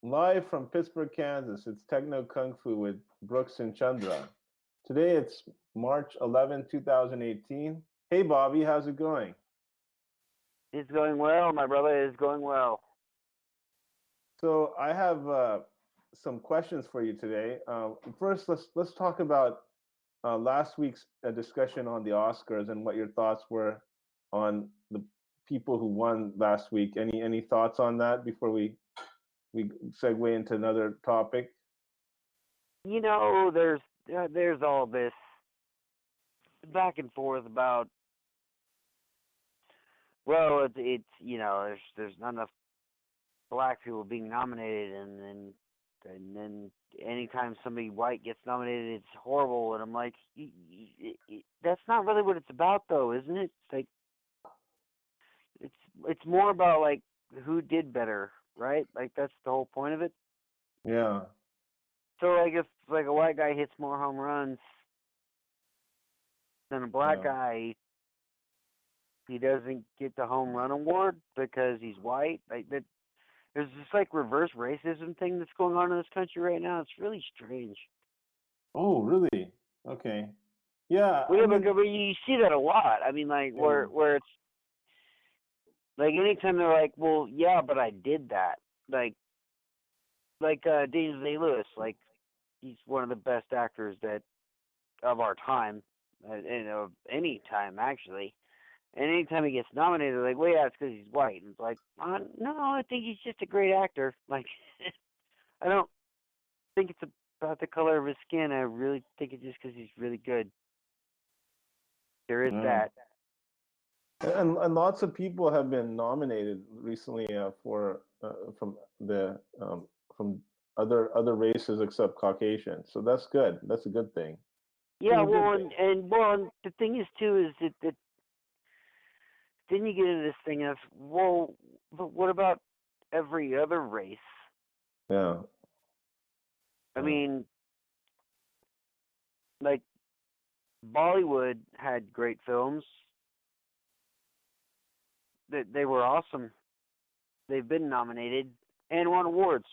Live from Pittsburgh, Kansas, it's Techno Kungfu with Brooks and Chandra. Today it's March 11, 2018. Hey Bobby, how's it going? It's going well, my brother. It's going well. So I have some questions for you today. First, let's talk about last week's discussion on the Oscars and what your thoughts were on the people who won last week. Any thoughts on that before we segue into another topic? There's all this back and forth about there's not enough black people being nominated, and then anytime somebody white gets nominated, it's horrible. And I'm like, that's not really what it's about, though, isn't it? It's like it's more about like who did better, right? Like that's the whole point of it. Yeah. So like if like a white guy hits more home runs than a black Yeah. guy, he doesn't get the home run award because he's white. Like that, there's this like reverse racism thing that's going on in this country right now. It's really strange. Oh, really? Okay. Yeah, Well, I yeah, mean, but you see that a lot. I mean, like yeah, where it's like anytime they're like, well, yeah, but I did that. Like Daniel Day-Lewis, like he's one of the best actors that of our time, and of any time actually. And anytime he gets nominated, they're like, well, yeah, it's because he's white. And it's like, no, I think he's just a great actor. Like, I don't think it's about the color of his skin. I really think it's just because he's really good. There is yeah. that. And lots of people have been nominated recently for from other races except Caucasian. So that's good. That's a good thing. It's Yeah, a good well, thing. and the thing is too is that then you get into this thing of, well, but what about every other race? Yeah. I Yeah. mean, like Bollywood had great films. That they were awesome. They've been nominated and won awards.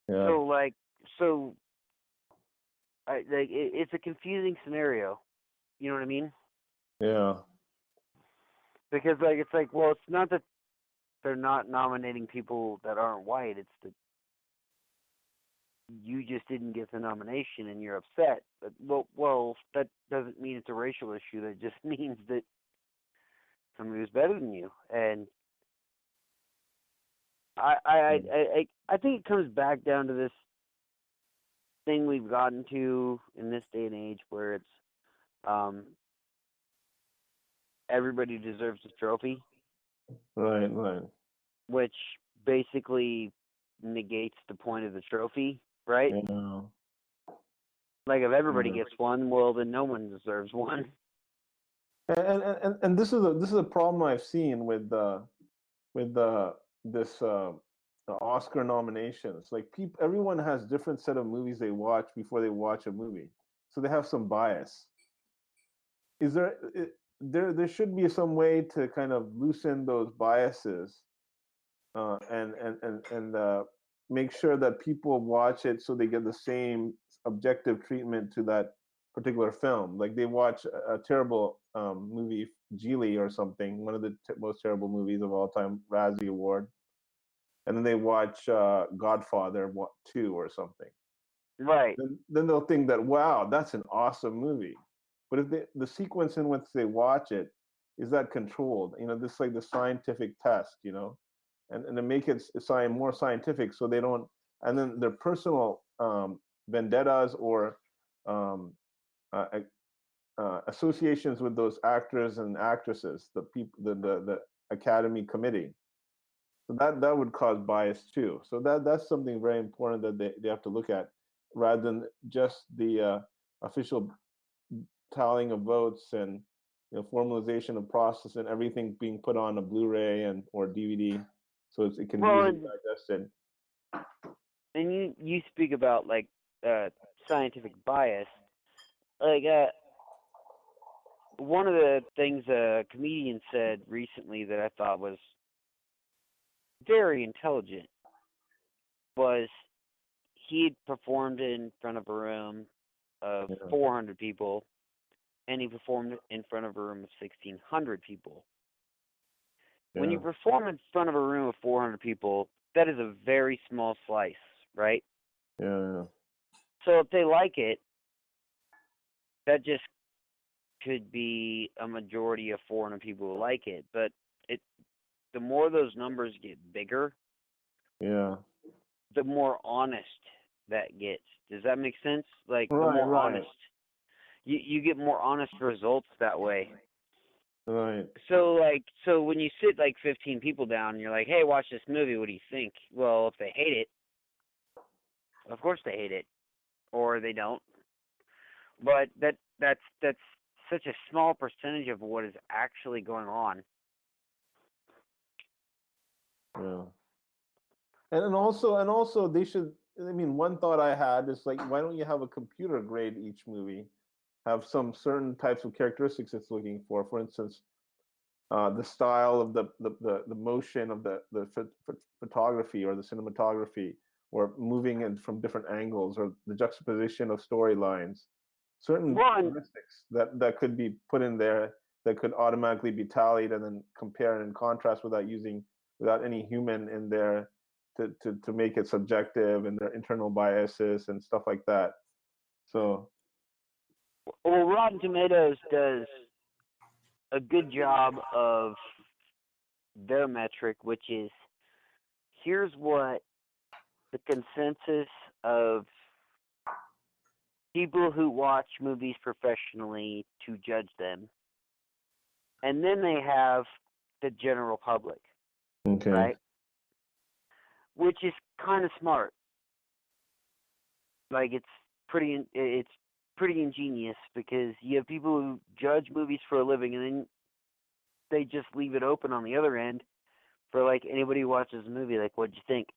Yeah. So so it's a confusing scenario. You know what I mean? Yeah. Because like it's like, well, it's not that they're not nominating people that aren't white. It's that you just didn't get the nomination and you're upset. But well, that doesn't mean it's a racial issue. That just means that somebody was better than you. And I think it comes back down to this thing we've gotten to in this day and age where it's um everybody deserves a trophy, Right. Right. which basically negates the point of the trophy, right? Yeah. Like if everybody Yeah. gets one, well then no one deserves one. And this is a problem I've seen with this Oscar nominations. Like people, everyone has different set of movies they watch before they watch a movie, so they have some bias. Is there there should be some way to kind of loosen those biases and make sure that people watch it so they get the same objective treatment to that particular film. Like they watch a terrible movie, Geely or something, one of the most terrible movies of all time, Razzie Award, and then they watch Godfather 2 or something. Right. Then they'll think that wow, that's an awesome movie. But if the sequence in which they watch it is that controlled, this is like the scientific test, and to make it more scientific, so they don't, and then their personal vendettas or um, uh, associations with those actors and actresses, the people, the Academy Committee. So that would cause bias too. So that's something very important that they have to look at, rather than just the official tallying of votes and formalization of process and everything being put on a Blu-ray and or DVD, so it can be Well, easily digested. and you speak about like uh scientific bias. Like one of the things a comedian said recently that I thought was very intelligent was he had performed in front of a room of 400 people, and he performed in front of a room of 1,600 people. When you perform in front of a room of 400 people, that is a very small slice, right? Yeah. So if they like it, that just could be a majority of 400 people who like it. But the more those numbers get bigger, the more honest that gets. Does that make sense? Like, the more honest. You get more honest results that way. Right. So when you sit like 15 people down and you're like, hey, watch this movie, what do you think? Well, if they hate it, of course they hate it. Or they don't. But that's such a small percentage of what is actually going on. Yeah. And also they should, I mean, one thought I had is like, why don't you have a computer grade each movie? Have some certain types of characteristics it's looking for. For instance, the style of the motion of the photography or the cinematography, or moving in from different angles, or the juxtaposition of storylines. Certain characteristics that could be put in there that could automatically be tallied and then compare and contrast without any human in there to make it subjective, and their internal biases and stuff like that. So, well, Rotten Tomatoes does a good job of their metric, which is, here's what the consensus of people who watch movies professionally to judge them. And then they have the general public. okay. Right? Which is kind of smart. Like, it's pretty ingenious, because you have people who judge movies for a living, and then they just leave it open on the other end for like anybody who watches a movie, like, what'd you think?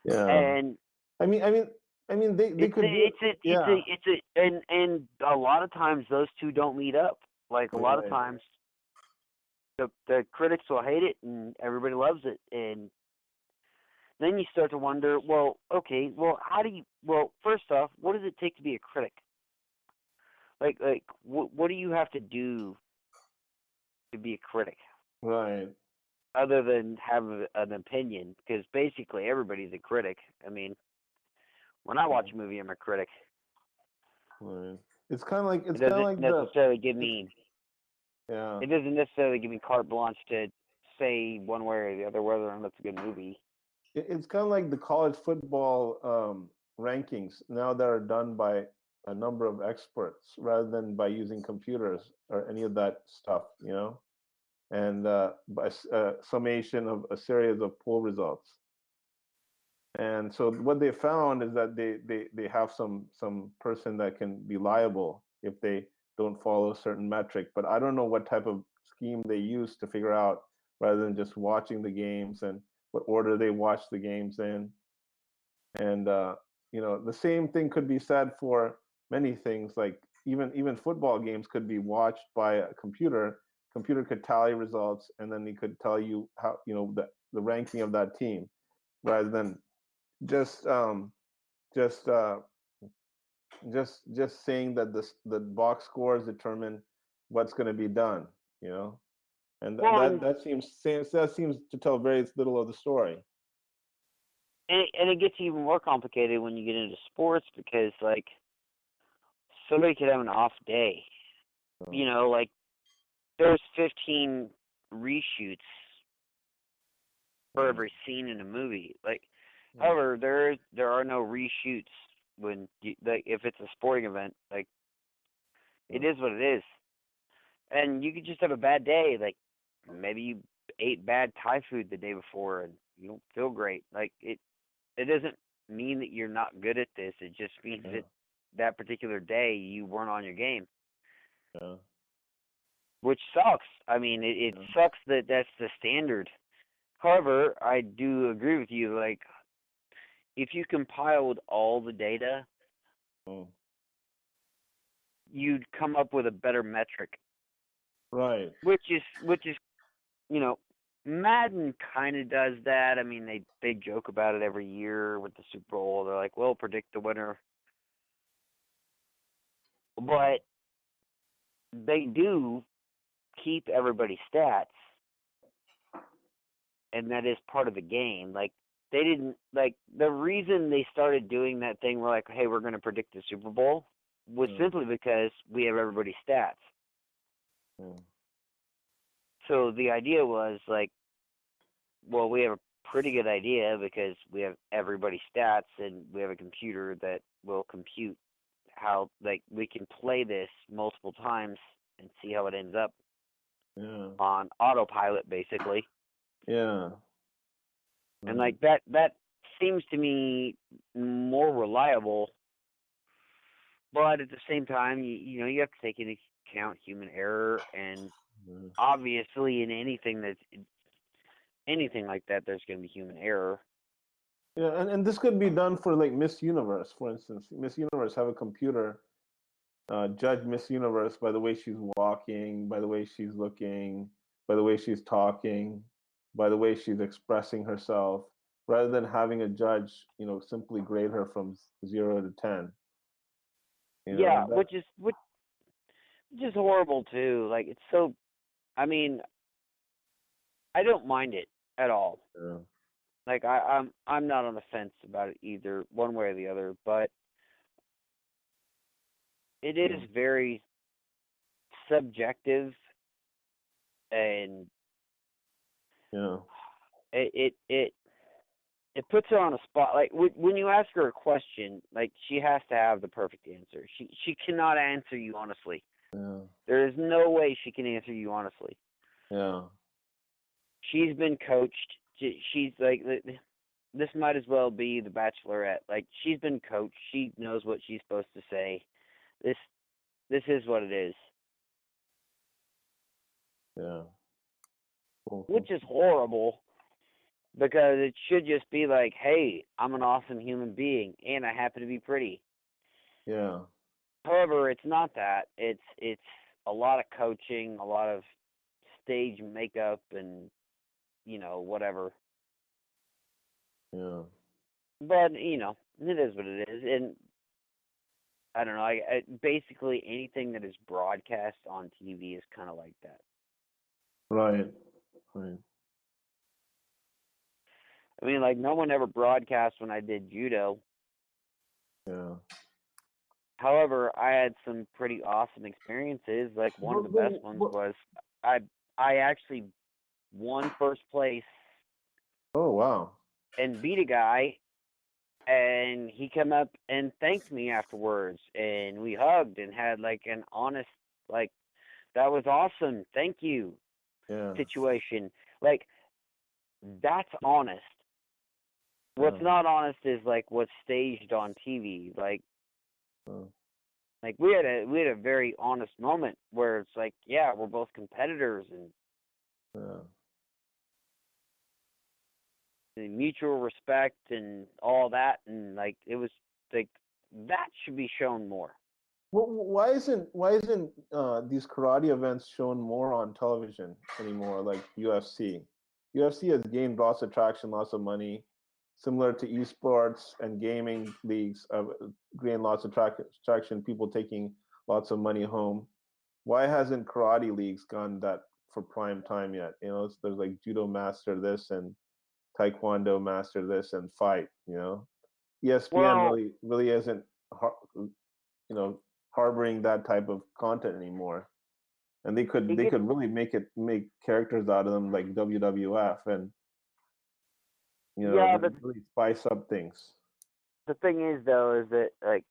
Yeah. And I mean they could and a lot of times those two don't meet up. Like, a lot of times the critics will hate it and everybody loves it, and then you start to wonder, well, okay, well, first off, what does it take to be a critic? Like what do you have to do to be a critic? Right. Other than have an opinion, because basically everybody's a critic. I mean, when I watch a movie, I'm a critic. Right. It's kind of like it doesn't necessarily give me. Yeah. It doesn't necessarily give me carte blanche to say one way or the other whether or not it's a good movie. It's kind of like the college football rankings now that are done by a number of experts rather than by using computers or any of that stuff, and by summation of a series of poll results. And so what they found is that they have some person that can be liable if they don't follow a certain metric. But I don't know what type of scheme they use to figure out, rather than just watching the games and what order they watch the games in. And the same thing could be said for many things. Like even football games could be watched by a computer. Computer could tally results, and then he could tell you how the ranking of that team, rather than just saying that the box scores determine what's going to be done, and that seems to tell very little of the story. And it gets even more complicated when you get into sports, because like somebody could have an off day. Like there's 15 reshoots for every scene in a movie. Like, however, there are no reshoots when if it's a sporting event. Like, it is what it is, and you could just have a bad day. Like, maybe you ate bad Thai food the day before and you don't feel great. Like, it doesn't mean that you're not good at this. It just means that particular day you weren't on your game. Yeah. Which sucks. I mean, it sucks that that's the standard. However, I do agree with you. Like, if you compiled all the data, you'd come up with a better metric. Right. Which is, Madden kind of does that. I mean, they joke about it every year with the Super Bowl. They're like, "We'll predict the winner," but they do keep everybody's stats, and that is part of the game. Like, they didn't, like, the reason they started doing that thing where, like, hey, we're going to predict the Super Bowl was simply because we have everybody's stats. So the idea was, like, well, we have a pretty good idea because we have everybody's stats, and we have a computer that will compute how, like, we can play this multiple times and see how it ends up on autopilot, basically. Yeah. And like that seems to me more reliable, but at the same time, you know, you have to take into account human error, and obviously in anything like that, there's going to be human error. Yeah, and this could be done for like Miss Universe, for instance. Miss Universe have a computer judge Miss Universe by the way she's walking, by the way she's looking, by the way she's talking, by the way she's expressing herself, rather than having a judge, you know, simply grade her from 0 to 10. You know, which is horrible too. Like, it's so. I mean, I don't mind it at all. Yeah. Like, I'm not on the fence about it either, one way or the other. But it is very subjective, and it puts her on a spot. Like, when you ask her a question, like, she has to have the perfect answer. She cannot answer you honestly. Yeah. There is no way she can answer you honestly. Yeah. She's been coached. She's like, this might as well be The Bachelorette. Like, she's been coached. She knows what she's supposed to say. This is what it is. Yeah. Cool. Which is horrible, because it should just be like, hey, I'm an awesome human being, and I happen to be pretty. Yeah. However, it's not that. It's a lot of coaching, a lot of stage makeup, and, you know, whatever. Yeah. But, you know, it is what it is. And I don't know. I basically anything that is broadcast on TV is kind of like that. Right. I mean, like, no one ever broadcast when I did judo. Yeah. However, I had some pretty awesome experiences. Like, one of the best ones was I actually won first place. Oh, wow. And beat a guy, and he came up and thanked me afterwards, and we hugged and had, like, an honest, like, that was awesome, thank you situation. Like, that's honest. What's not honest is, like, what's staged on TV. Like, like we had a very honest moment where it's like, yeah, we're both competitors, and mutual respect and all that, and, like, it was like, that should be shown more. Well, why isn't these karate events shown more on television anymore, like UFC? UFC has gained lots of traction, lots of money, similar to esports and gaming leagues have gained lots of traction, people taking lots of money home. Why hasn't karate leagues gone that for prime time yet? You know, there's like judo master this and taekwondo master this and fight, you know. ESPN really isn't, you know, harboring that type of content anymore, and they could really make characters out of them like WWF, and, you know, really spice up things. The thing is, though, is that, like,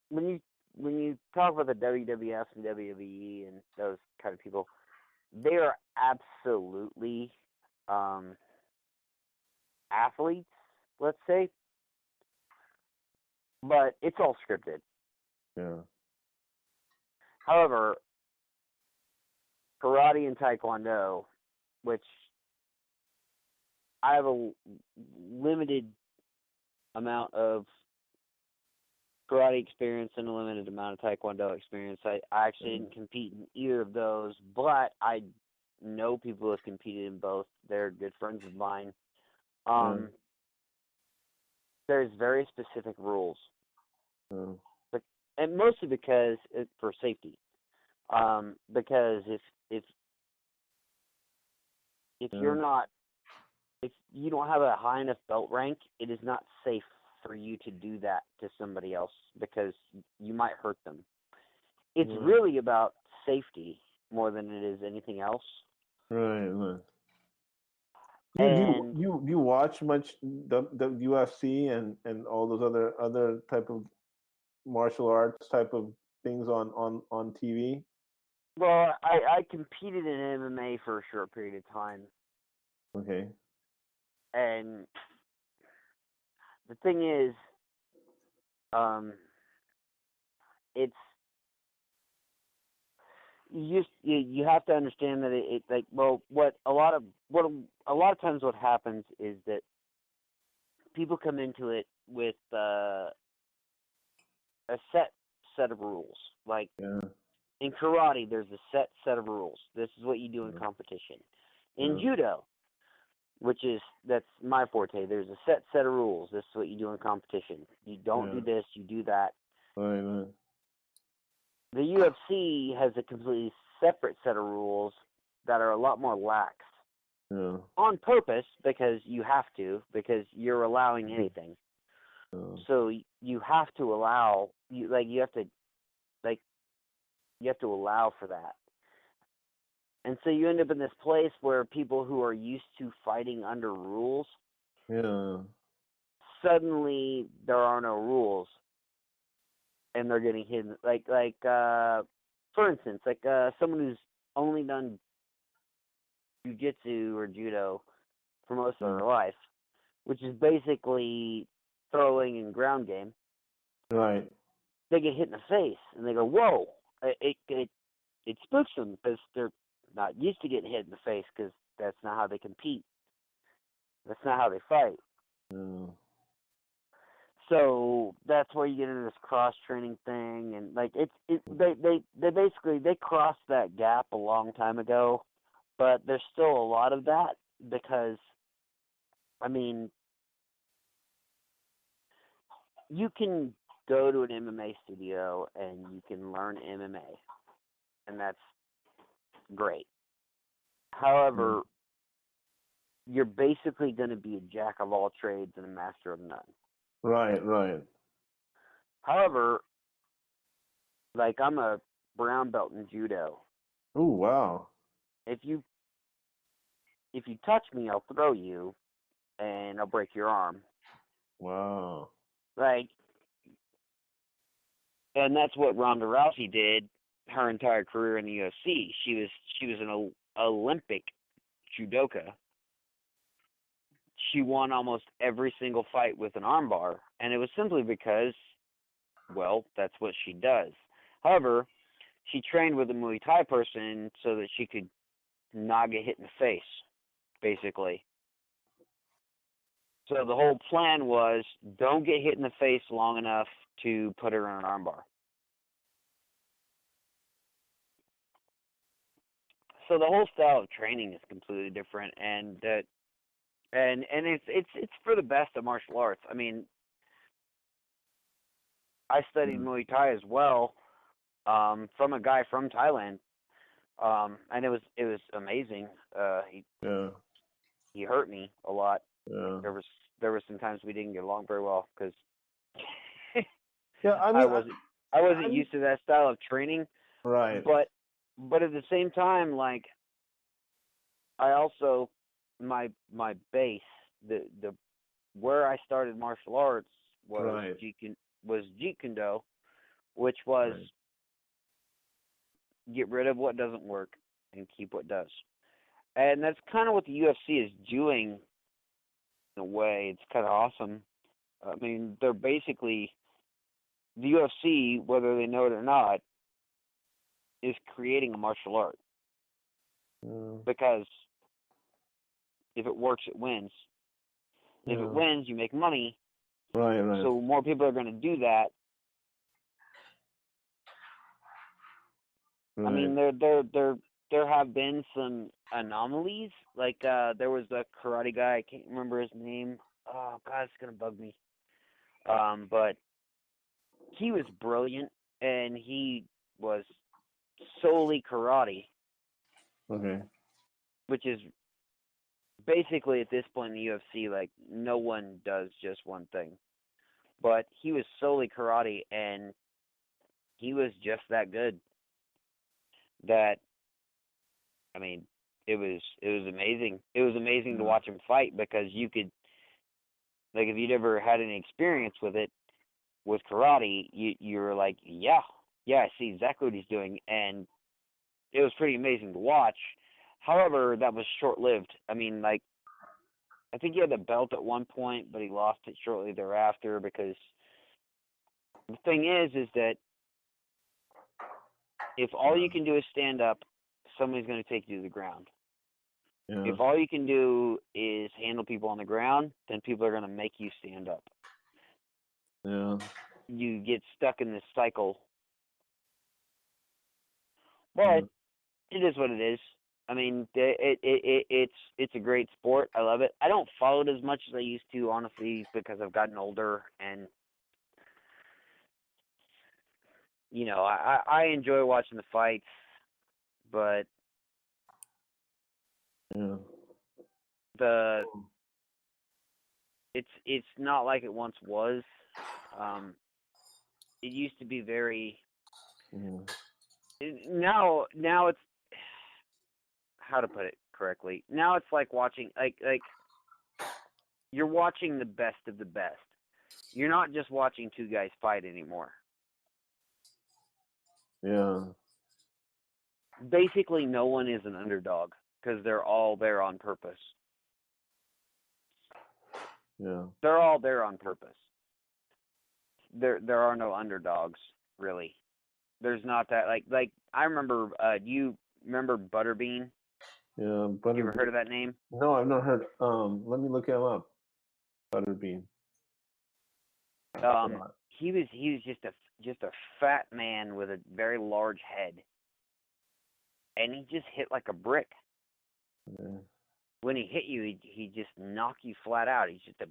when you talk about the WWF and WWE and those kind of people, they are absolutely athletes, let's say, but it's all scripted. Yeah. However, karate and taekwondo, which I have a limited amount of karate experience and a limited amount of taekwondo experience. I actually didn't compete in either of those, but I know people who have competed in both. They're good friends of mine. There's very specific rules, and mostly because for safety. Because if you're not, if you don't have a high enough belt rank, it is not safe for you to do that to somebody else because you might hurt them. It's really about safety more than it is anything else. Right. Do you watch much the UFC and all those other type of martial arts type of things on TV? Well, I competed in MMA for a short period of time. Okay. And the thing is, it's you have to understand that it like, well, a lot of times what happens is that people come into it with a set of rules. Like in karate, there's a set of rules. This is what you do in competition. In judo, that's my forte, there's a set of rules. This is what you do in competition. You don't do this, you do that. Right. The UFC has a completely separate set of rules that are a lot more lax. On purpose, because you have to, because you're allowing anything. So you have to allow, you have to allow for that. And so you end up in this place where people who are used to fighting under rules, suddenly there are no rules, and they're getting hidden. For instance, someone who's only done jiu-jitsu or judo for most of their life, which is basically throwing and ground game. Right. They get hit in the face, and they go, "Whoa!" It spooks them because they're not used to getting hit in the face because that's not how they compete. That's not how they fight. So that's where you get into this cross training thing, and they crossed that gap a long time ago, but there's still a lot of that because, I mean, you can go to an MMA studio and you can learn MMA, and that's great. However, you're basically going to be a jack of all trades and a master of none. Right. However, I'm a brown belt in judo. Oh, wow. If you touch me, I'll throw you, and I'll break your arm. Wow. And that's what Ronda Rousey did her entire career in the UFC. She was an Olympic judoka. She won almost every single fight with an armbar, and it was simply because, well, that's what she does. However, she trained with a Muay Thai person so that she could not get hit in the face, basically. So the whole plan was, don't get hit in the face long enough to put her in an armbar. So the whole style of training is completely different, and it's for the best of martial arts. I mean, I studied Muay Thai as well, from a guy from Thailand, and it was amazing. He hurt me a lot. There was some times we didn't get along very well because I wasn't used to that style of training. Right. But at the same time, I also my base, the where I started martial arts was Jeet Kune Do, which was get rid of what doesn't work and keep what does. And that's kind of what the UFC is doing in a way. It's kind of awesome. I mean, they're basically, the UFC, whether they know it or not, is creating a martial art. Because if it works, it wins. If it wins, you make money. Right. So more people are going to do that. Right. I mean, there have been some anomalies. Like there was a karate guy, I can't remember his name. Oh God, it's gonna bug me. But he was brilliant, and he was solely karate, Okay. which is basically at this point in the UFC, like no one does just one thing. But he was solely karate, and he was just that good. That I mean, it was amazing. It was amazing to Yeah. watch him fight because you could, like, if you'd ever had any experience with it with karate, you're like, yeah, I see exactly what he's doing, and it was pretty amazing to watch. However, that was short-lived. I mean, like, I think he had the belt at one point, but he lost it shortly thereafter because the thing is that if all you can do is stand up, somebody's going to take you to the ground. Yeah. If all you can do is handle people on the ground, then people are going to make you stand up. Yeah. You get stuck in this cycle. But it is what it is. I mean, it's a great sport. I love it. I don't follow it as much as I used to, honestly, because I've gotten older, and you know, I enjoy watching the fights, but Yeah. It's not like it once was. It used to be very. Yeah. Now it's, how to put it correctly. Now it's like watching like you're watching the best of the best. You're not just watching two guys fight anymore. Yeah. Basically, no one is an underdog because they're all there on purpose. Yeah. They're all there on purpose. There are no underdogs, really. There's not that, like I remember. Do you remember Butterbean? Yeah. You ever heard of that name? No, I've not heard. Let me look him up. Butterbean. He was just a fat man with a very large head, and he just hit like a brick. Yeah. When he hit you, he just knock you flat out. He's just a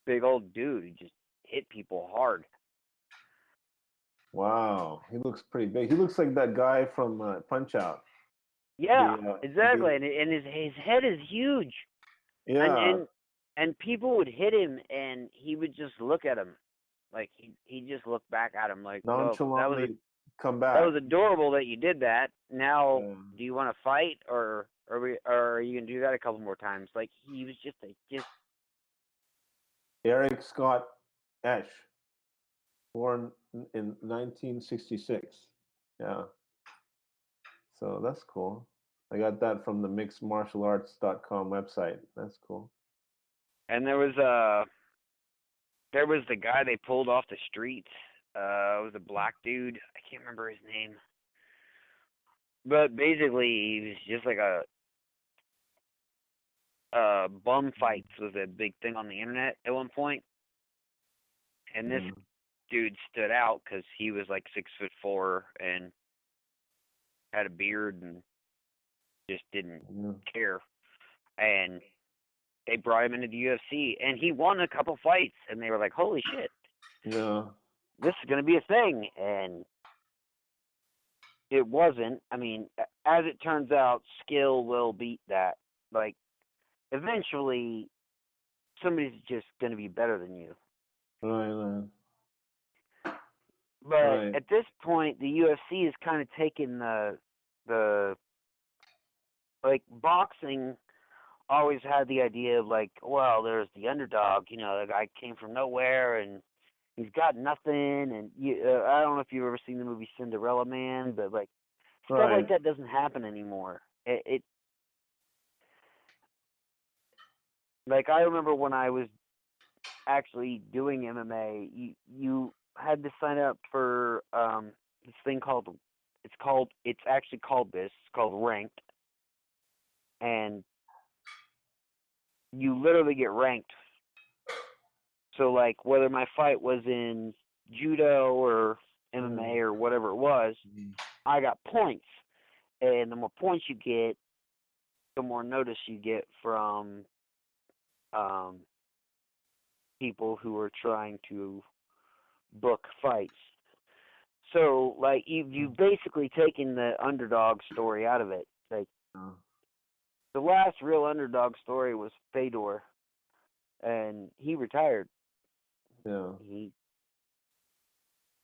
big old dude who just hit people hard. Wow, he looks pretty big. He looks like that guy from Punch Out. Yeah, exactly. And his head is huge. Yeah. And people would hit him, and he would just look at him, like he just looked back at him like, Nonchalantly come back. That was adorable that you did that. Now, do you want to fight, or are you gonna do that a couple more times? Like, he was just Eric Scott Esch, born in 1966. Yeah. So that's cool. I got that from the mixedmartialarts.com website. That's cool. And there was the guy they pulled off the street. It was a black dude. I can't remember his name. But basically, he was just like bum fights was a big thing on the internet at one point. And this dude stood out because he was like 6'4" and had a beard and just didn't care. And they brought him into the UFC, and he won a couple fights, and they were like, holy shit. Yeah. This is going to be a thing. And it wasn't. I mean, as it turns out, skill will beat that. Like, eventually, somebody's just going to be better than you. Right. But at this point, the UFC is kind of taking the like, boxing always had the idea of, like, well, there's the underdog, you know, the guy came from nowhere and he's got nothing, and I don't know if you've ever seen the movie Cinderella Man, but like, stuff like that doesn't happen anymore. It like, I remember when I was actually doing MMA, you had to sign up for this thing called ranked, and you literally get ranked. So, like, whether my fight was in judo or MMA or whatever it was, I got points. and the more points you get, the more notice you get from um, people who are trying to book fights. So, like, you've basically taken the underdog story out of it. Like, the last real underdog story was Fedor, and he retired. Yeah. He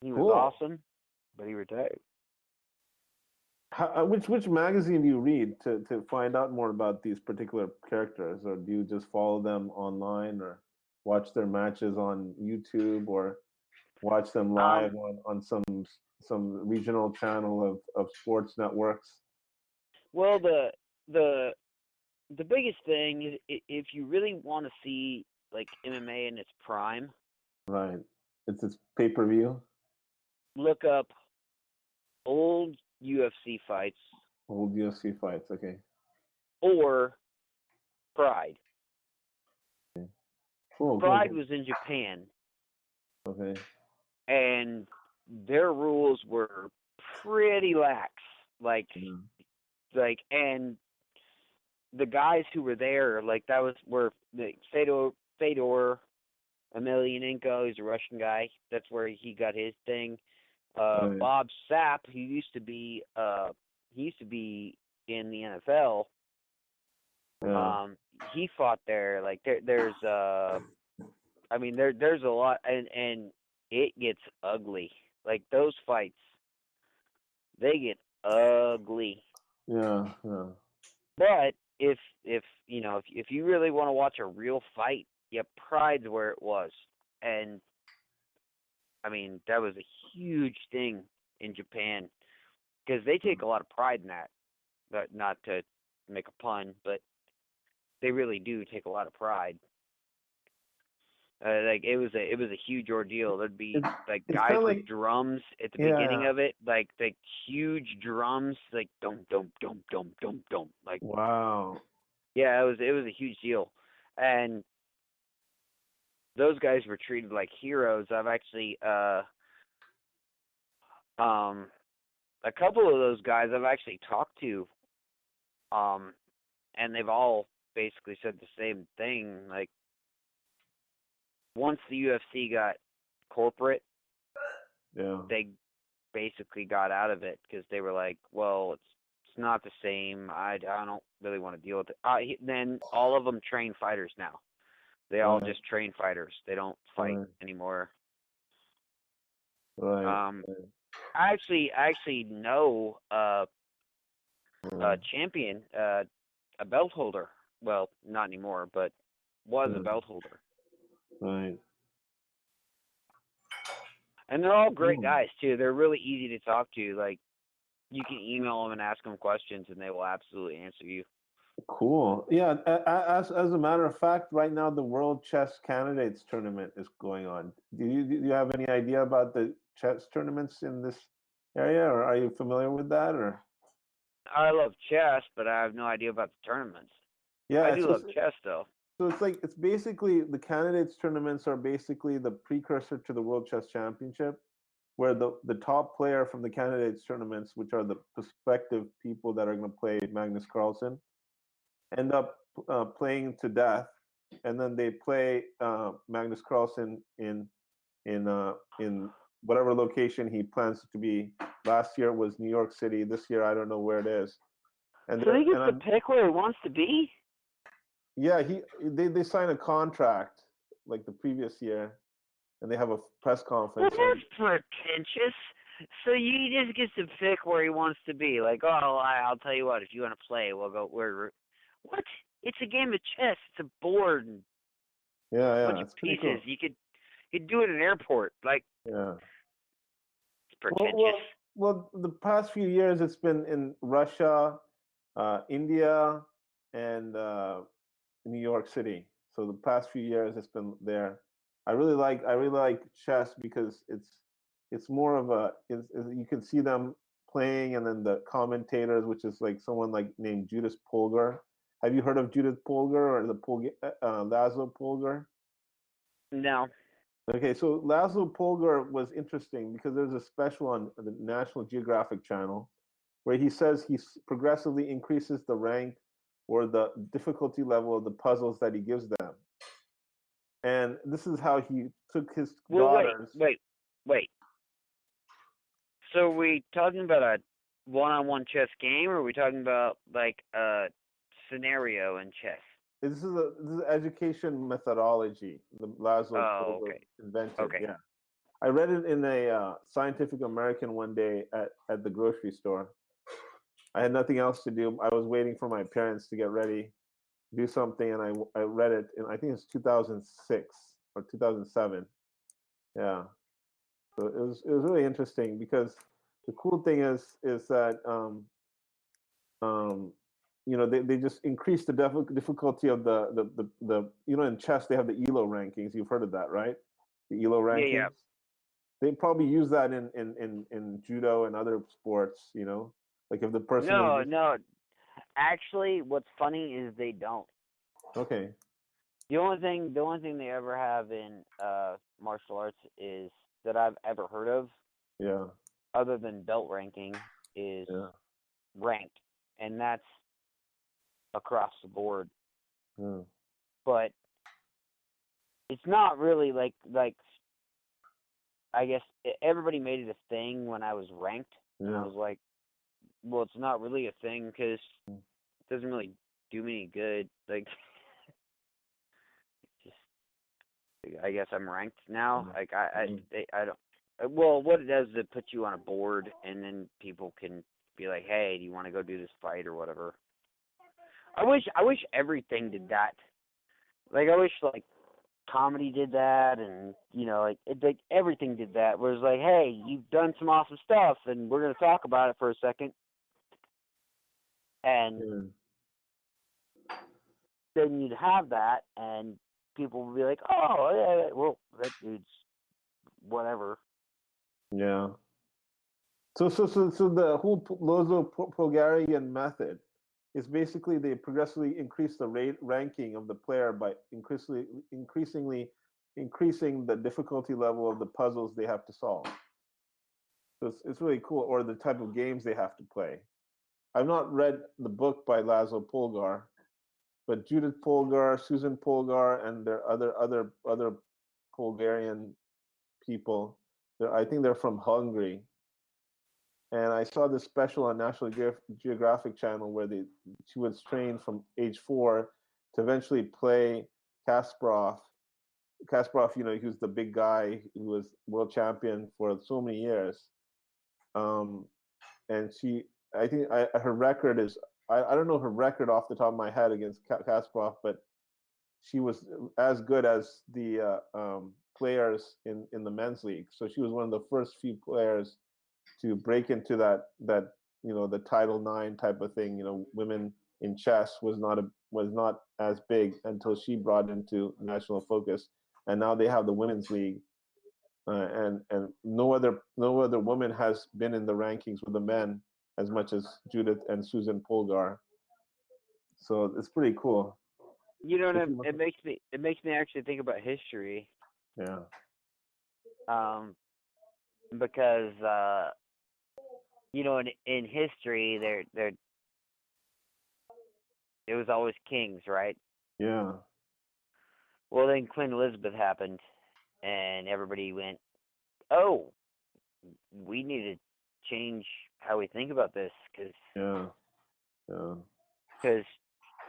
was Cool. awesome, but he retired. Which magazine do you read to find out more about these particular characters, or do you just follow them online, or watch their matches on YouTube, or watch them live on some regional channel of sports networks? Well, the biggest thing is if you really want to see like MMA in its prime, Right. It's pay-per-view. look up old UFC fights Old UFC fights. Okay. or Pride. Cool. Pride Cool. was in Japan, Okay. and their rules were pretty lax. And the guys who were there, like were Fedor, Emelianenko, he's a Russian guy. That's where he got his thing. Right. Bob Sapp, who used to be in the NFL. Yeah. He fought there. Like there's a lot, and it gets ugly. Like those fights, they get ugly. Yeah. Yeah. But if you really want to watch a real fight, yeah, Pride's where it was. And I mean, that was a huge thing in Japan because they take a lot of pride in that. But not to make a pun, but they really do take a lot of pride. Like it was a huge ordeal. There'd be like guys with drums at the beginning of it, like huge drums, like dum dum dum dum dum dum. Like wow. Yeah, it was a huge deal, and those guys were treated like heroes. I've actually a couple of those guys I've actually talked to, and they've all basically said the same thing. Like once the UFC got corporate, they basically got out of it because they were like, well, it's not the same. I don't really want to deal with it. Then all of them train fighters now. They all just train fighters. They don't fight anymore. Right. I actually know a champion, a belt holder. Well, not anymore, but was a belt holder. Right. And they're all great guys too. They're really easy to talk to. Like you can email them and ask them questions, and they will absolutely answer you. Cool. Yeah. As a matter of fact, right now the World Chess Candidates Tournament is going on. Do you have any idea about the chess tournaments in this area, or are you familiar with that? Or I love chess, but I have no idea about the tournaments. Yeah, I do love chess though. So it's basically the candidates tournaments are basically the precursor to the World Chess Championship, where the top player from the candidates tournaments, which are the prospective people that are going to play Magnus Carlsen, end up playing to death, and then they play Magnus Carlsen in whatever location he plans to be. Last year was New York City. This year I don't know where it is. And so he gets to pick where he wants to be? Yeah, they sign a contract like the previous year, and they have a press conference. Well, that's pretentious. So he just gets to pick where he wants to be. Like, oh, I'll tell you what, if you want to play, we'll go where. What? It's a game of chess. It's a board. And a bunch of pieces. Cool. You could do it in an airport. Like, yeah. It's pretentious. Well, the past few years it's been in Russia, India, and New York City. So the past few years it's been there. I really like chess because it's more of you can see them playing, and then the commentators, which is like someone like named Judith Polgar. Have you heard of Judith Polgar or Laszlo Polgar? No. Okay, so Laszlo Polgar was interesting because there's a special on the National Geographic Channel, where he says he progressively increases the rank or the difficulty level of the puzzles that he gives them. And this is how he took his daughters. Wait. So are we talking about a one-on-one chess game, or are we talking about like a scenario in chess? This is education methodology the Laszlo invented. Okay. Yeah, I read it in a Scientific American one day at the grocery store. I had nothing else to do. I was waiting for my parents to get ready, do something, and I read it. And I think it's 2006 or 2007. Yeah, so it was really interesting because the cool thing is that they just increase the difficulty of the in chess they have the ELO rankings. You've heard of that, right? The ELO rankings. Yeah. They probably use that in judo and other sports. Like if the person. No. Actually, what's funny is they don't. Okay. The only thing they ever have in martial arts is that I've ever heard of. Yeah. Other than belt ranking is ranked, and that's across the board. Yeah. But it's not really like I guess everybody made it a thing when I was ranked. Yeah. And I was like, well, it's not really a thing because it doesn't really do me any good. Like, I guess I'm ranked now. Like I don't. Well, what it does is it puts you on a board, and then people can be like, "Hey, do you want to go do this fight or whatever?" I wish everything did that. Like I wish like comedy did that, and like everything did that. Where it's like, "Hey, you've done some awesome stuff, and we're gonna talk about it for a second." And then you'd have that, and people would be like, "Oh, yeah, well, that dude's whatever." Yeah. So the whole Bulgarian method is basically they progressively increase the ranking of the player by increasingly increasing the difficulty level of the puzzles they have to solve. So it's really cool, or the type of games they have to play. I've not read the book by Laszlo Polgar, but Judith Polgar, Susan Polgar, and their other Bulgarian people. I think they're from Hungary. And I saw this special on National Geographic Channel where she was trained from age 4 to eventually play Kasparov. Kasparov, he was the big guy who was world champion for so many years. And I think her record is, I don't know her record off the top of my head against Kasparov, but she was as good as the players in the men's league. So she was one of the first few players to break into that the Title IX type of thing. Women in chess was not as big until she brought into national focus, and now they have the women's league, and no other woman has been in the rankings with the men as much as Judith and Susan Polgar. So it's pretty cool. It makes me actually think about history. Yeah. Because in history there it was always kings, right? Yeah. Well, then Queen Elizabeth happened, and everybody went, "Oh, we need to change how we think about this," because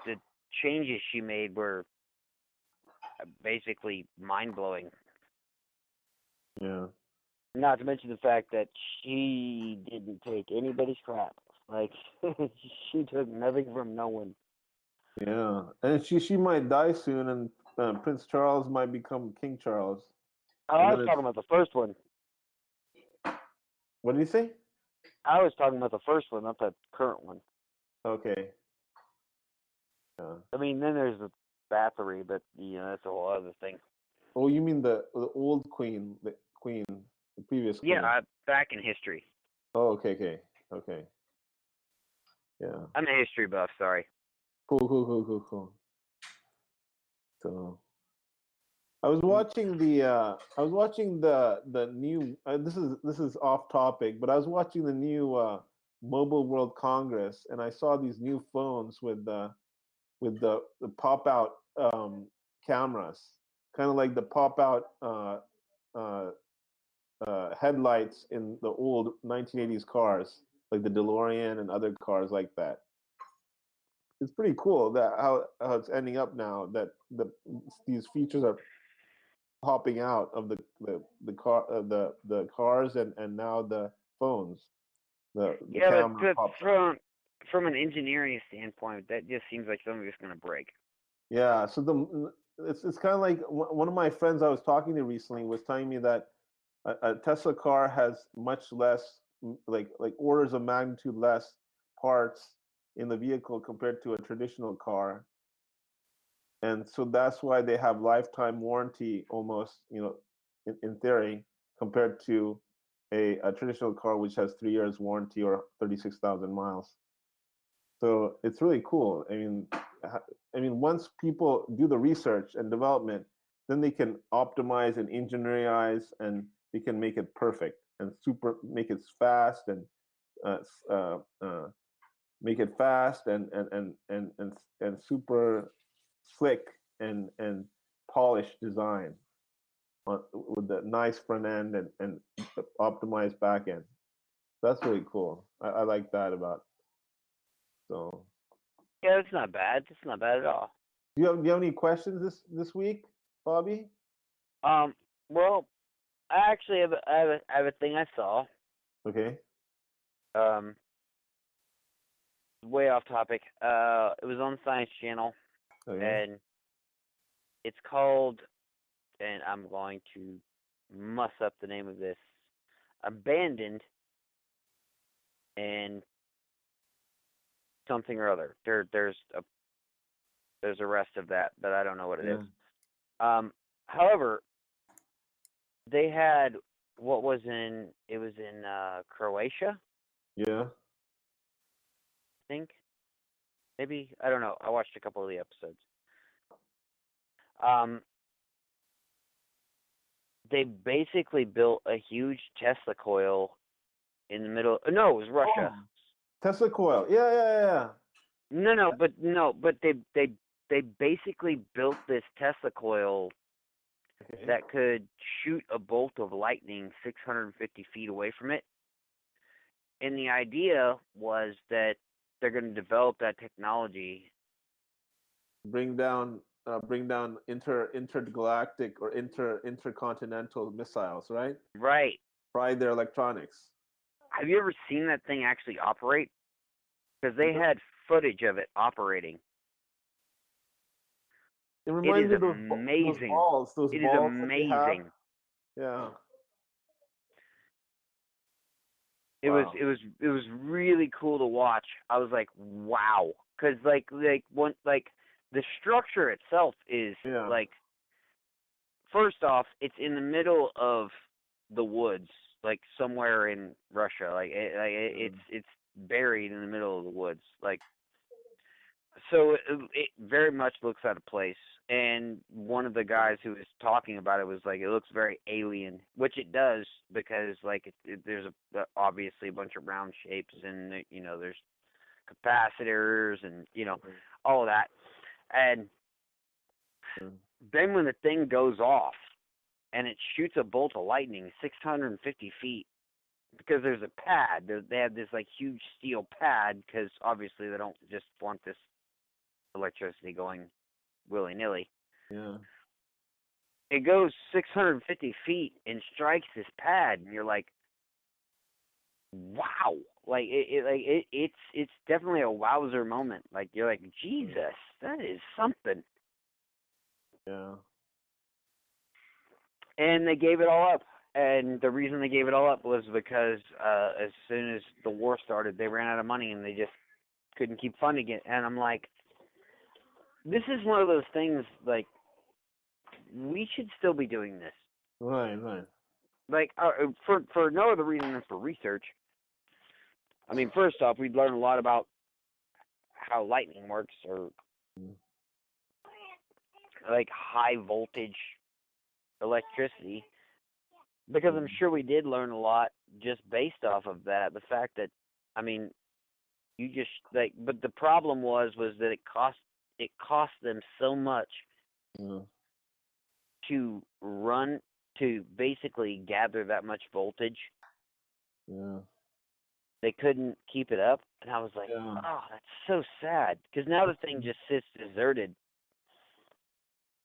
the changes she made were basically mind-blowing. Yeah. Not to mention the fact that she didn't take anybody's crap. Like, she took nothing from no one. Yeah, and she might die soon, and Prince Charles might become King Charles. Oh, I was talking about the first one. What did you say? I was talking about the first one, not the current one. Okay. Yeah. I mean, then there's the Bathory, but that's a whole other thing. Oh, you mean the old queen, the previous queen? Yeah, back in history. Oh, okay. Yeah. I'm a history buff. Sorry. Cool. So, I was watching the new. This is off topic, but I was watching the new Mobile World Congress, and I saw these new phones with the pop out cameras, kind of like the pop out uh, headlights in the old 1980s cars, like the DeLorean and other cars like that. It's pretty cool that how it's ending up now that these features are popping out of the car the cars and now the phones. The Yeah, camera but pops. from an engineering standpoint, that just seems like something that's gonna break. Yeah, so it's kind of like one of my friends I was talking to recently was telling me that a Tesla car has much less, like orders of magnitude less parts in the vehicle compared to a traditional car, and so that's why they have lifetime warranty almost, in theory, compared to a traditional car which has 3 years warranty or 36,000 miles. So it's really cool. I mean, once people do the research and development, then they can optimize and engineerize, and they can make it perfect and make it fast and uh, make it fast and super slick and polished design with the nice front end and optimized back end. That's really cool. I like that about. So, Yeah, it's not bad. It's not bad at all. do you have any questions this week, Bobby? Um, well, I actually I have a thing I saw. Okay. Um, way off topic. It was on Science Channel, Okay. and it's called, and I'm going to muss up the name of this, Abandoned and something or other. There's a rest of that, but I don't know what it is. However, they had what was in it was in Croatia, Yeah. I think. Maybe, I don't know. I watched a couple of the episodes. They basically built a huge Tesla coil in the middle. No, it was Russia. Oh, Tesla coil. Yeah. No, but they basically built this Tesla coil Okay. that could shoot a bolt of lightning 650 feet away from it. And the idea was that they're going to develop that technology. Bring down intergalactic or intercontinental missiles, right? Right. Fry their electronics. Have you ever seen that thing actually operate? Because they had footage of it operating. It reminds me of amazing. Those It balls is that they have. amazing. Yeah. It Wow. was really cool to watch. I was like, wow, because like the structure itself is like, first off, it's in the middle of the woods, like somewhere in Russia. It's buried in the middle of the woods, like. So it very much looks out of place. And one of the guys who was talking about it was like, it looks very alien, which it does, because like there's obviously a bunch of round shapes, and there's capacitors and all of that. And then when the thing goes off and it shoots a bolt of lightning 650 feet, because there's a pad, they have this like huge steel pad, because obviously they don't just want this electricity going willy-nilly. Yeah. It goes 650 feet and strikes this pad, and you're like, wow. Like it's definitely a wowzer moment. Like, you're like, Jesus, that is something. Yeah. And they gave it all up. And the reason they gave it all up was because as soon as the war started, they ran out of money, and they just couldn't keep funding it. And I'm like, this is one of those things, like, we should still be doing this. Right. Like, for no other reason than for research. I mean, first off, we'd learn a lot about how lightning works, or like high voltage electricity, because I'm sure we did learn a lot just based off of that. The fact that I mean, you just like, but the problem was that it cost them so much Yeah. to run to basically gather that much voltage. Yeah. They couldn't keep it up, and I was like, Yeah. oh, that's so sad because now the thing just sits deserted.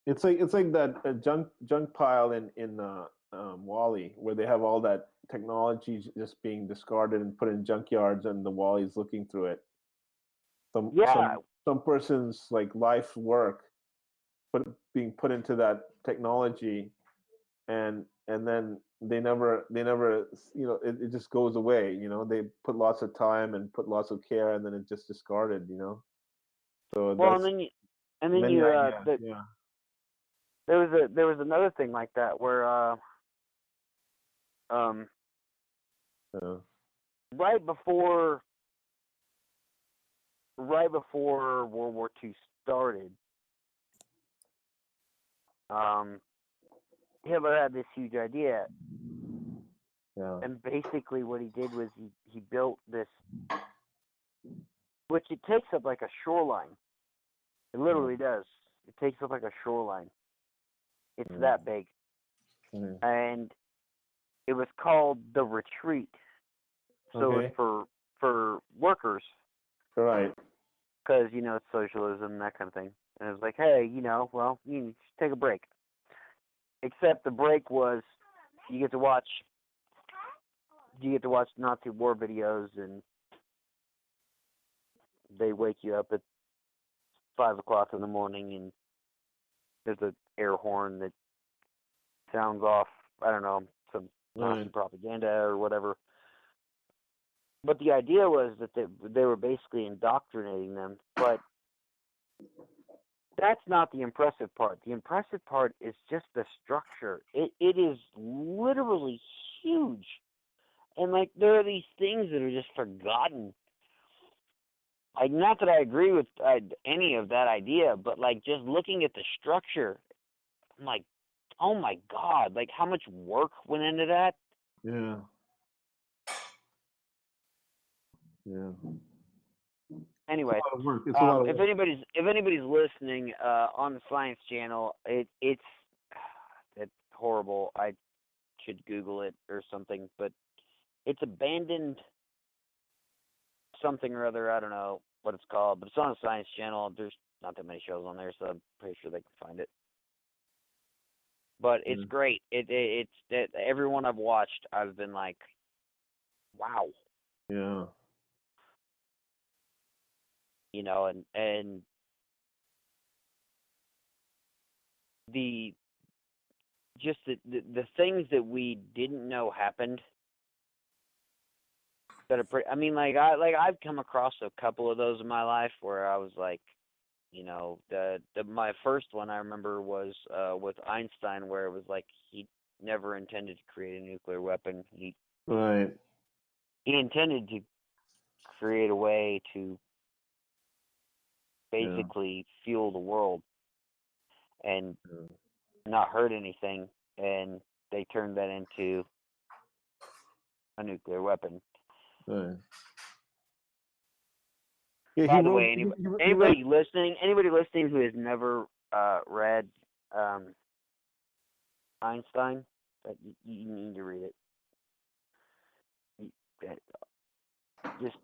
It's like that junk pile in Wall-E, where they have all that technology just being discarded and put in junkyards, and the Wall-E's looking through it. Yeah. Some person's like life work being put into that technology, and then they never it just goes away. They put lots of time and put lots of care, and then it's just discarded. So Well, that's and then many you ideas. Yeah. there was another thing like that where Yeah. right before World War II started, Hitler had this huge idea, Yeah. and basically what he did was he built this, which it takes up like a shoreline. It literally does. It takes up like a shoreline. It's that big, and it was called the Retreat. So Okay. it's for workers, Right. because it's socialism and that kind of thing. And it was like, hey, well, you just take a break. Except the break was you get to watch Nazi war videos, and they wake you up at 5 o'clock in the morning, and there's an air horn that sounds off, I don't know, some Nazi propaganda or whatever. But the idea was that they were basically indoctrinating them. But that's not the impressive part. The impressive part is just the structure. It is literally huge. And, like, there are these things that are just forgotten. Like, not that I agree with any of that idea, but, like, just looking at the structure, I'm like, oh, my God. Like, how much work went into that? Yeah. Yeah. Anyway, It's a lot of work. It's a lot of work. if anybody's listening on the Science Channel, it's horrible. I should Google it or something, but it's abandoned something or other. I don't know what it's called, but it's on the Science Channel. There's not that many shows on there, so I'm pretty sure they can find it. But it's great. It's every one I've watched, I've been like, wow. Yeah. And the things that we didn't know happened that are pretty. I mean, I've come across a couple of those in my life where I was like, my first one I remember was with Einstein, where it was like he never intended to create a nuclear weapon. He intended to create a way to basically fuel the world and not hurt anything, and they turned that into a nuclear weapon. Right. By the way, anybody listening who has never read Einstein, you need to read it. Just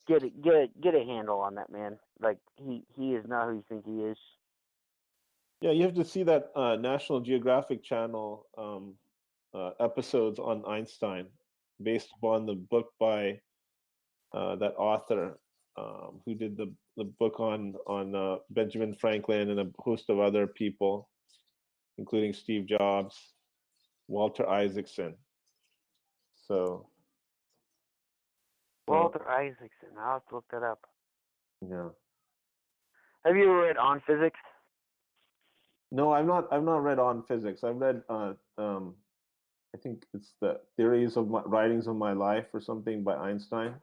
get a handle on that man. Like he is not who you think he is. Yeah, you have to see that National Geographic Channel episodes on Einstein, based upon the book by that author who did the book on Benjamin Franklin and a host of other people, including Steve Jobs, Walter Isaacson. So Walter Isaacson. I'll have to look that up. Yeah. Have you ever read On Physics? No, I've not read On Physics. I've read I think it's the Writings of My Life or something by Einstein.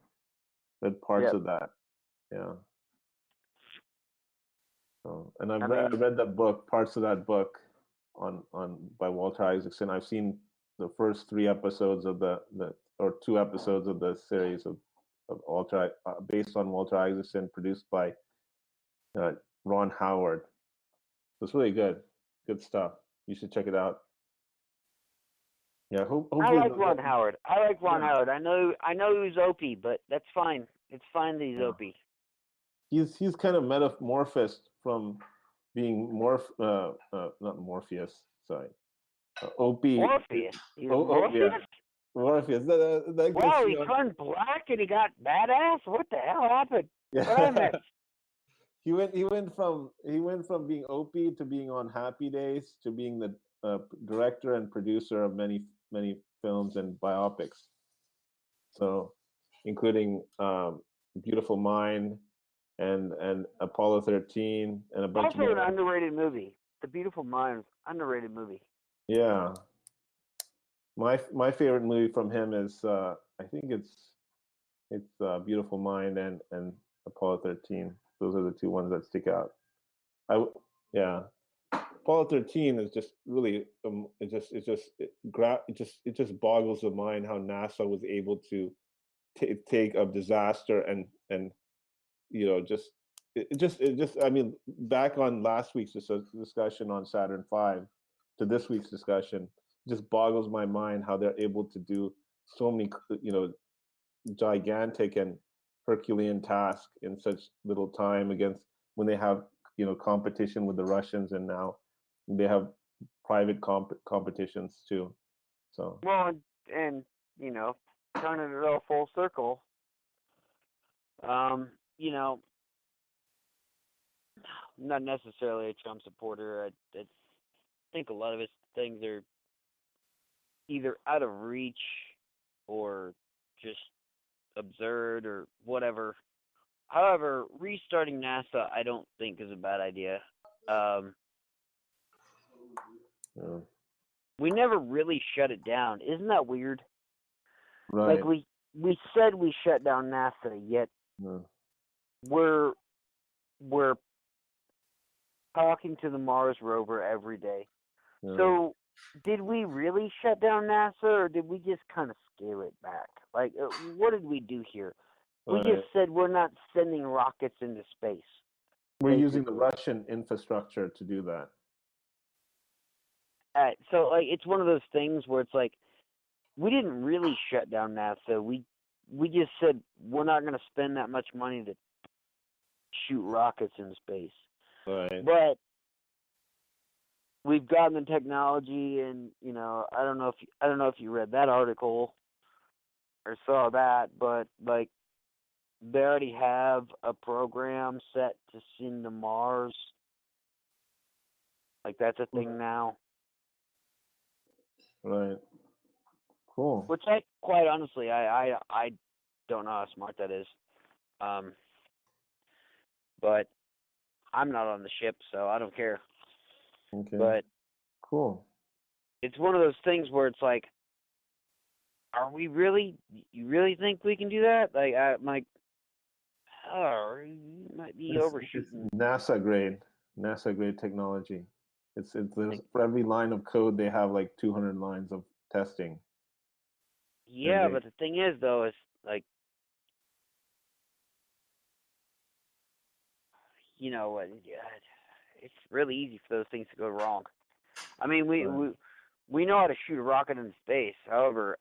Read parts of that. Yeah. So, and I read that book, parts of that book on by Walter Isaacson. I've seen the first 3 episodes of or 2 episodes of the series of based on Walter Isaacson, produced by Ron Howard. So it's really good stuff. You should check it out. Yeah, I like Ron Howard. Howard. I know he was Opie, but that's fine. It's fine that he's Opie. He's kind of metamorphosed from being not Morpheus. Sorry, Opie. Morpheus. Morpheus. Morpheus. Wow, he turned black and he got badass. What the hell happened? What I missed? He went from being Opie to being on Happy Days to being the director and producer of many films and biopics. So, including Beautiful Mind and Apollo 13 and a bunch also an underrated movie. The Beautiful Mind, underrated movie. Yeah. My favorite movie from him is I think it's Beautiful Mind and Apollo 13. Those are the two ones that stick out. Apollo 13 is just really it just boggles the mind how NASA was able to take a disaster and I mean, back on last week's discussion on Saturn V to this week's discussion, it just boggles my mind how they're able to do so many gigantic and Herculean tasks in such little time against when they have competition with the Russians, and now they have private competitions too. So and turning it all full circle, not necessarily a Trump supporter. I think a lot of his things are either out of reach or just absurd or whatever. However, restarting NASA, I don't think is a bad idea. We never really shut it down. Isn't that weird? Right. Like we said we shut down NASA, yet we're talking to the Mars rover every day. Yeah. So did we really shut down NASA, or did we just kind of scale it back? Like, what did we do here? We just said we're not sending rockets into space. We're using the Russian infrastructure to do that. So, like, it's one of those things where it's like, we didn't really shut down NASA. We just said we're not going to spend that much money to shoot rockets in space. Right. But we've gotten the technology, and I don't know if you read that article or saw that, but like they already have a program set to send to Mars. Like that's a thing now. Right. Cool. Which quite honestly, I don't know how smart that is. But I'm not on the ship, so I don't care. Okay. But cool. It's one of those things where it's like, are we really? You really think we can do that? Like, I'm like, oh, you might be overshooting. It's NASA grade technology. It's for every line of code they have like 200 lines of testing. Yeah, but the thing is though, is like, it's really easy for those things to go wrong. I mean, we know how to shoot a rocket in space. However,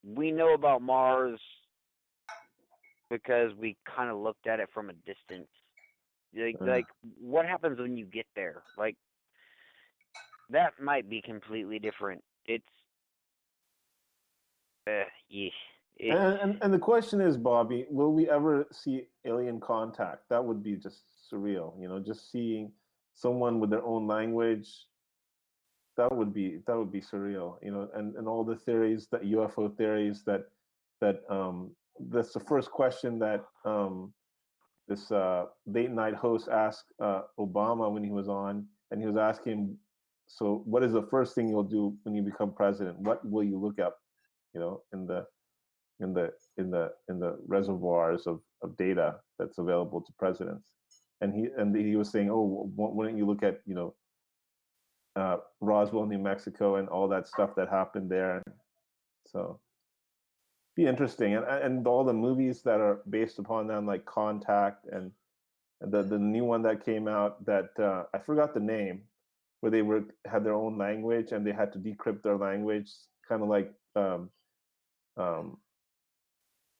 we know about Mars because we kind of looked at it from a distance. Like, what happens when you get there? Like, that might be completely different. It's, yeah. And the question is, Bobby, will we ever see alien contact? That would be just surreal, just seeing someone with their own language. That would be surreal, and all the theories, that UFO theories, that's the first question that this late night host asked Obama when he was on, and he was asking him, so what is the first thing you'll do when you become president? What will you look up, in the reservoirs of data that's available to presidents? And he was saying, oh, wouldn't you look at Roswell, New Mexico, and all that stuff that happened there? So Be interesting, and all the movies that are based upon them, like Contact, and the new one that came out that I forgot the name, where they were had their own language and they had to decrypt their language, kind of like um,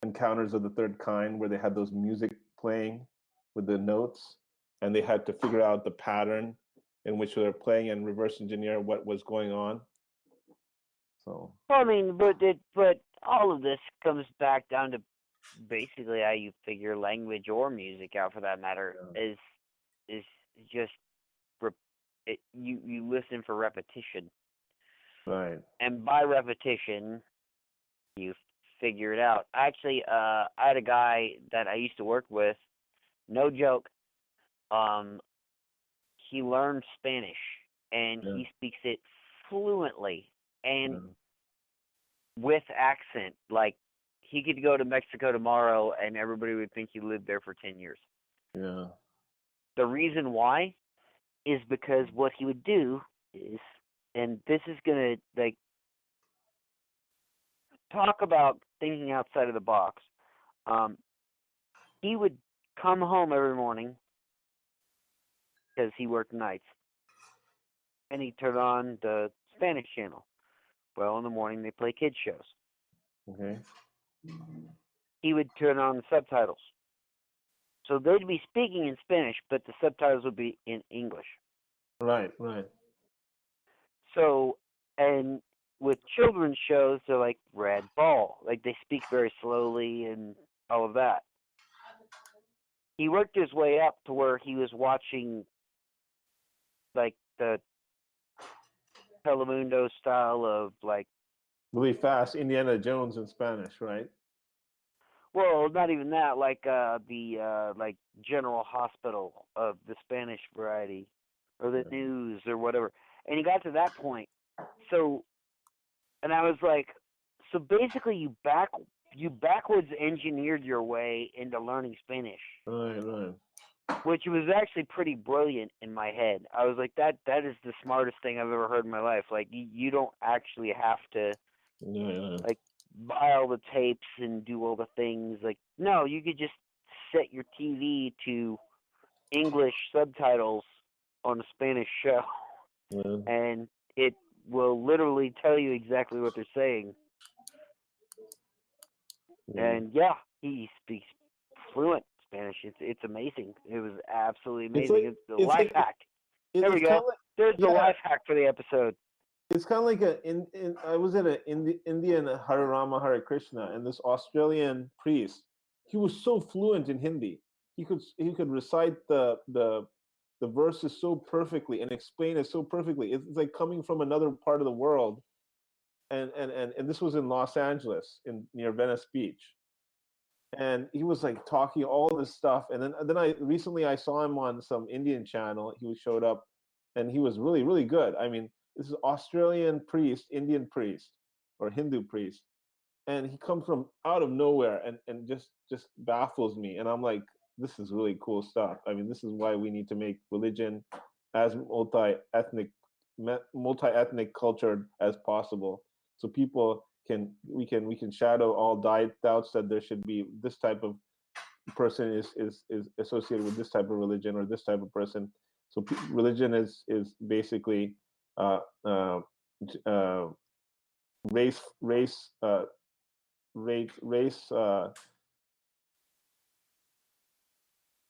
Encounters of the Third Kind, where they had those music playing with the notes, and they had to figure out the pattern in which they're playing and reverse engineer what was going on. So, Well, I mean, but all of this comes back down to basically how you figure language or music out, for that matter, yeah. is just you listen for repetition, Right. and by repetition you figure it out. Actually, I had a guy that I used to work with. No joke. Um, he learned Spanish and Yeah. he speaks it fluently and Yeah. with accent. Like he could go to Mexico tomorrow and everybody would think he lived there for 10 years. Yeah. The reason why is because what he would do is, and this is going to like talk about thinking outside of the box. Um, he would come home every morning because he worked nights, and he'd turn on the Spanish channel. Well, in the morning they play kids shows. Okay. He would turn on the subtitles. So they'd be speaking in Spanish, but the subtitles would be in English. Right. Right. So, and with children's shows, they're like Red Ball. Like they speak very slowly and all of that. He worked his way up to where he was watching like the Telemundo style of like, Really fast Indiana Jones in Spanish, right? well, not even that, like the like General Hospital of the Spanish variety, or the Yeah. news or whatever. And he got to that point. So, and I was like, so basically you backwards engineered your way into learning Spanish, Right. Right. which was actually pretty brilliant in my head. I was like, that is the smartest thing I've ever heard in my life. Like you don't actually have to Yeah. Yeah. like buy all the tapes and do all the things. Like no, you could just set your TV to English subtitles on a Spanish show, Yeah. and it will literally tell you exactly what they're saying. Yeah. And yeah, he speaks fluent Spanish. It's amazing. It was absolutely It's amazing. like It's the it's life like hack. There we it's kind go. of like, There's the yeah. life hack for the episode. It's kind of like I was at a Indian Hare Rama Hare Krishna, and this Australian priest, he was so fluent in Hindi. He could recite the verses so perfectly and explain it so perfectly. It's like coming from another part of the world. And this was in Los Angeles, in near Venice Beach. And he was like talking all this stuff. And then I recently I saw him on some Indian channel. He showed up, and he was really really good. I mean, this is Australian priest, Indian priest, or Hindu priest, and he comes from out of nowhere and just baffles me. And I'm like, this is really cool stuff. I mean, this is why we need to make religion as multi-ethnic cultured as possible, so people we can shadow all doubts that there should be this type of person is associated with this type of religion or this type of person. So religion is basically uh, uh, uh, race race race race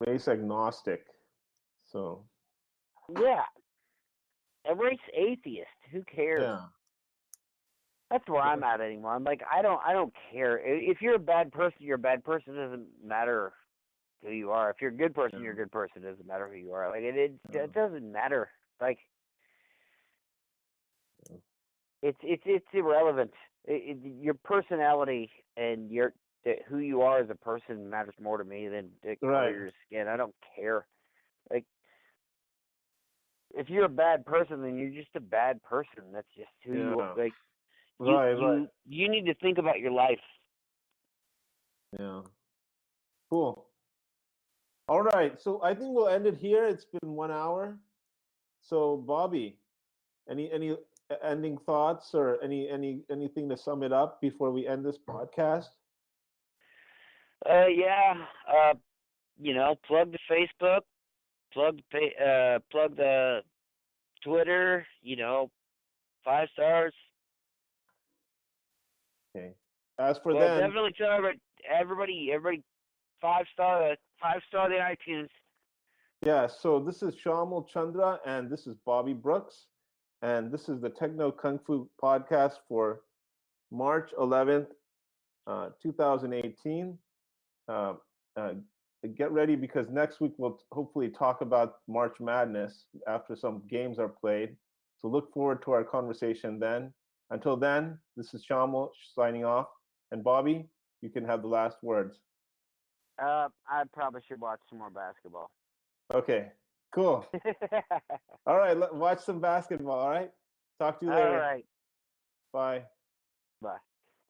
race agnostic. So Yeah, a race atheist. Who cares? yeah, That's where yeah, I'm at anymore. I'm like, I don't care. If you're a bad person, you're a bad person. It doesn't matter who you are. If you're a good person, yeah, you're a good person. It doesn't matter who you are. Like it doesn't matter. Like yeah. it's irrelevant. Your personality and who you are as a person matters more to me than the color Right. of your skin. I don't care. Like if you're a bad person, then you're just a bad person. That's just who you are. Yeah. Like you Right. Right. you you need to think about your life. Yeah. Cool. All right. So I think we'll end it here. It's been 1 hour. So Bobby, any ending thoughts or anything to sum it up before we end this podcast? Yeah. Plug the Facebook, plug the Twitter. 5 stars. Okay. As for Well, them, definitely tell everybody 5 star the iTunes. yeah. So this is Shyamal Chandra, and this is Bobby Brooks, and this is the Techno Kungfu podcast for March 11th, 2018. Uh, uh, get ready because next week we'll hopefully talk about March Madness after some games are played. So look forward to our conversation then. Until then, this is Shyamal signing off, and Bobby, you can have the last words. I probably should watch some more basketball. Okay, cool. All right, watch some basketball. All right, talk to you later. All right. Bye. Bye.